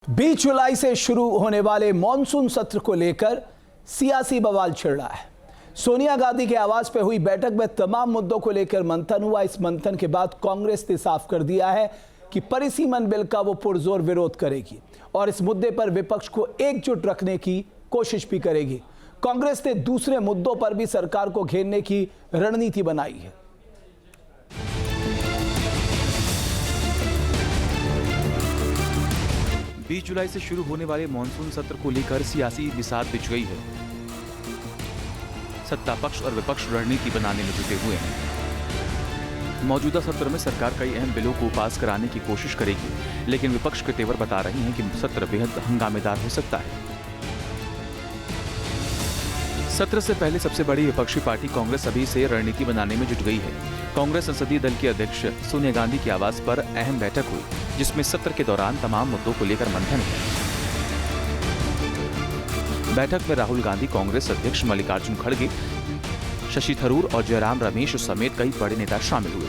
20 जुलाई से शुरू होने वाले मॉनसून सत्र को लेकर सियासी बवाल छिड़ रहा है। सोनिया गांधी के आवास पर हुई बैठक में तमाम मुद्दों को लेकर मंथन हुआ। इस मंथन के बाद कांग्रेस ने साफ कर दिया है कि परिसीमन बिल का वो पुरजोर विरोध करेगी और इस मुद्दे पर विपक्ष को एकजुट रखने की कोशिश भी करेगी। कांग्रेस ने दूसरे मुद्दों पर भी सरकार को घेरने की रणनीति बनाई है। 20 जुलाई से शुरू होने वाले मॉनसून सत्र को लेकर सियासी बिसात बिछ गई है। सत्ता पक्ष और विपक्ष रणनीति बनाने में जुटे हुए हैं। मौजूदा सत्र में सरकार कई अहम बिलों को पास कराने की कोशिश करेगी, लेकिन विपक्ष के तेवर बता रहे हैं कि सत्र बेहद हंगामेदार हो सकता है। सत्र से पहले सबसे बड़ी विपक्षी पार्टी कांग्रेस अभी से रणनीति बनाने में जुट गई है। कांग्रेस संसदीय दल की अध्यक्ष सोनिया गांधी के आवास पर अहम बैठक हुई, जिसमें सत्र के दौरान तमाम मुद्दों को लेकर मंथन हुआ। बैठक में राहुल गांधी, कांग्रेस अध्यक्ष मल्लिकार्जुन खड़गे, शशि थरूर और जयराम रमेश समेत कई बड़े नेता शामिल हुए।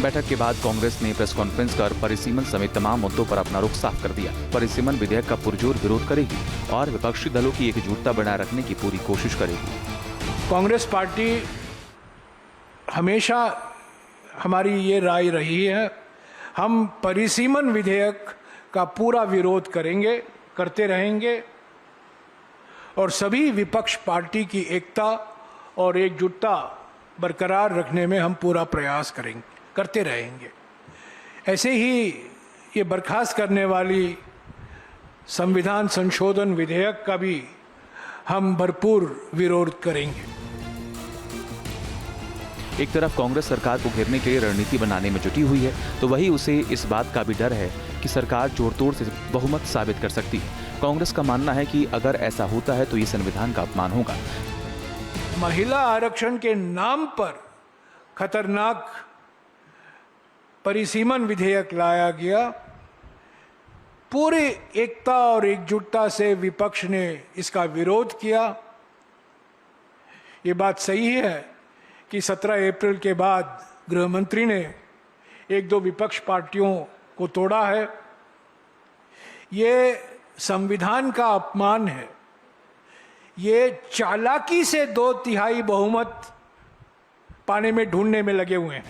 बैठक के बाद कांग्रेस ने प्रेस कॉन्फ्रेंस कर परिसीमन समेत तमाम मुद्दों पर अपना रुख साफ कर दिया। परिसीमन विधेयक का पुरजोर विरोध करेगी और विपक्षी दलों की एकजुटता बनाए रखने की पूरी कोशिश करेगी। कांग्रेस पार्टी हमेशा हमारी ये राय रही है, हम परिसीमन विधेयक का पूरा विरोध करेंगे, करते रहेंगे और सभी विपक्ष पार्टी की एकता और एकजुटता बरकरार रखने में हम पूरा प्रयास करेंगे, करते रहेंगे। ऐसे ही ये बर्खास्त करने वाली संविधान संशोधन विधेयक का भी हम भरपूर विरोध करेंगे। एक तरफ कांग्रेस सरकार को घेरने के लिए रणनीति बनाने में जुटी हुई है, तो वहीं उसे इस बात का भी डर है कि सरकार जोड़तोड़ से बहुमत साबित कर सकती है। कांग्रेस का मानना है कि अगर ऐसा होता है तो ये संविधान का अपमान होगा। महिला आरक्षण के नाम पर खतरनाक परिसीमन विधेयक लाया गया। पूरी एकता और एकजुटता से विपक्ष ने इसका विरोध किया। ये बात सही है कि 17 अप्रैल के बाद गृह मंत्री ने एक दो विपक्ष पार्टियों को तोड़ा है। ये संविधान का अपमान है। ये चालाकी से 2/3 बहुमत पाने में ढूंढने में लगे हुए हैं।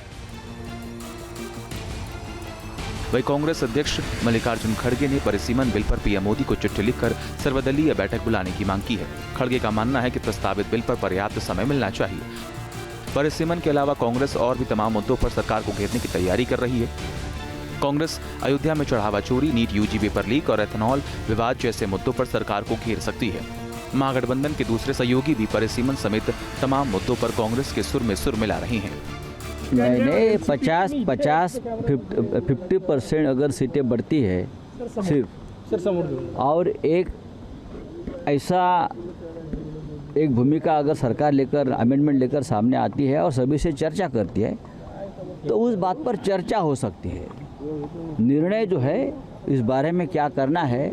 वही कांग्रेस अध्यक्ष मल्लिकार्जुन खड़गे ने परिसीमन बिल पर पीएम मोदी को चिट्ठी लिखकर सर्वदलीय बैठक बुलाने की मांग की है। खड़गे का मानना है कि प्रस्तावित बिल पर पर्याप्त समय मिलना चाहिए। परिसीमन के अलावा कांग्रेस और भी तमाम मुद्दों पर सरकार को घेरने की तैयारी कर रही है। कांग्रेस अयोध्या में चढ़ावा चोरी, नीट यूजी पेपर लीक और एथेनॉल विवाद जैसे मुद्दों पर सरकार को घेर सकती है। महागठबंधन के दूसरे सहयोगी भी परिसीमन समेत तमाम मुद्दों पर कांग्रेस के सुर में सुर मिला रहे हैं। नहीं 50% अगर सीटें बढ़ती है सिर्फ, और एक भूमिका अगर सरकार लेकर अमेंडमेंट लेकर सामने आती है और सभी से चर्चा करती है, तो उस बात पर चर्चा हो सकती है। निर्णय जो है इस बारे में क्या करना है,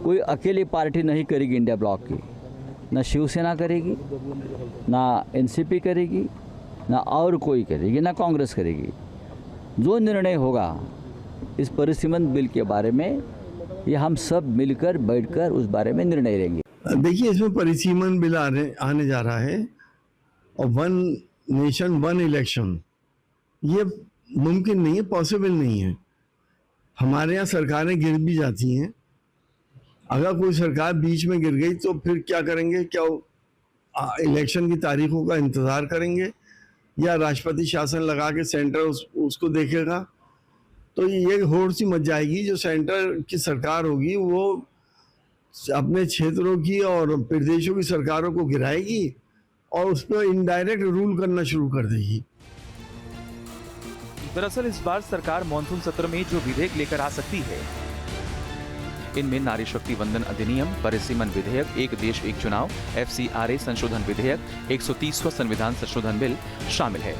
कोई अकेली पार्टी नहीं करेगी इंडिया ब्लॉक की, ना शिवसेना करेगी, ना एनसीपी करेगी, ना और कोई करेगी, ना कांग्रेस करेगी। जो निर्णय होगा इस परिसीमन बिल के बारे में, ये हम सब मिलकर बैठकर उस बारे में निर्णय लेंगे। देखिए, इसमें परिसीमन बिल आने जा रहा है और 1 नेशन 1 इलेक्शन, ये मुमकिन नहीं है, पॉसिबल नहीं है। हमारे यहाँ सरकारें गिर भी जाती हैं। अगर कोई सरकार बीच में गिर गई तो फिर क्या करेंगे? क्या इलेक्शन की तारीखों का इंतज़ार करेंगे या राष्ट्रपति शासन लगा के सेंटर उसको देखेगा? तो ये होड़ सी मच जाएगी। जो सेंटर की सरकार होगी वो अपने क्षेत्रों की और प्रदेशों की सरकारों को गिराएगी और उस पर इनडायरेक्ट रूल करना शुरू कर देगी। दरअसल इस बार सरकार मॉनसून सत्र में जो विधेयक लेकर आ सकती है, इनमें नारी शक्ति वंदन अधिनियम, परिसीमन विधेयक, एक देश एक चुनाव, FCRA संशोधन विधेयक, 130वां संविधान संशोधन बिल शामिल है।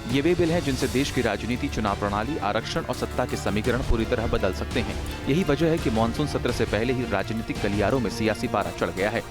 ये वे बिल हैं जिनसे देश की राजनीति, चुनाव प्रणाली, आरक्षण और सत्ता के समीकरण पूरी तरह बदल सकते हैं। यही वजह है कि मॉनसून सत्र से पहले ही राजनीतिक गलियारों में सियासी पारा चढ़ गया है।